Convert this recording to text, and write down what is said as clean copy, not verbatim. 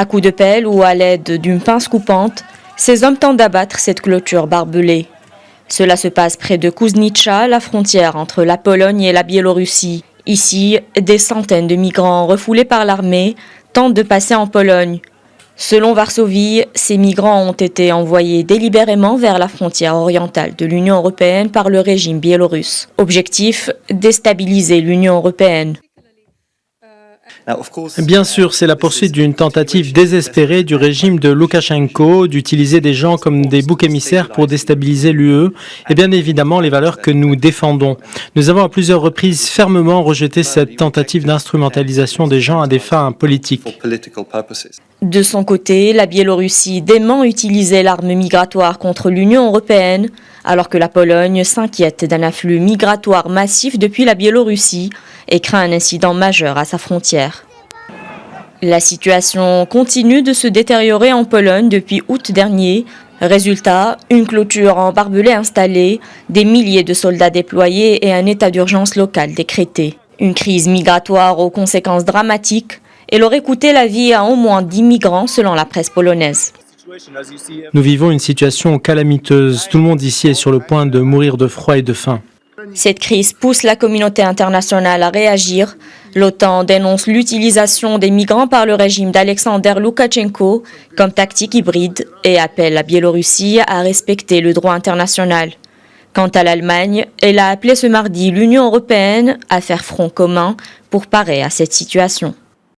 À coups de pelle ou à l'aide d'une pince coupante, ces hommes tentent d'abattre cette clôture barbelée. Cela se passe près de Kuznica, la frontière entre la Pologne et la Biélorussie. Ici, des centaines de migrants refoulés par l'armée tentent de passer en Pologne. Selon Varsovie, ces migrants ont été envoyés délibérément vers la frontière orientale de l'Union européenne par le régime biélorusse. Objectif, déstabiliser l'Union européenne. Bien sûr, c'est la poursuite d'une tentative désespérée du régime de Loukachenko d'utiliser des gens comme des boucs émissaires pour déstabiliser l'UE et bien évidemment les valeurs que nous défendons. Nous avons à plusieurs reprises fermement rejeté cette tentative d'instrumentalisation des gens à des fins politiques. De son côté, la Biélorussie dément utiliser l'arme migratoire contre l'Union européenne, alors que la Pologne s'inquiète d'un afflux migratoire massif depuis la Biélorussie et craint un incident majeur à sa frontière. La situation continue de se détériorer en Pologne depuis août dernier. Résultat, une clôture en barbelé installée, des milliers de soldats déployés et un état d'urgence local décrété. Une crise migratoire aux conséquences dramatiques. Elle aurait coûté la vie à au moins 10 migrants selon la presse polonaise. Nous vivons une situation calamiteuse. Tout le monde ici est sur le point de mourir de froid et de faim. Cette crise pousse la communauté internationale à réagir. L'OTAN dénonce l'utilisation des migrants par le régime d'Alexander Loukachenko comme tactique hybride et appelle la Biélorussie à respecter le droit international. Quant à l'Allemagne, elle a appelé ce mardi l'Union européenne à faire front commun pour parer à cette situation.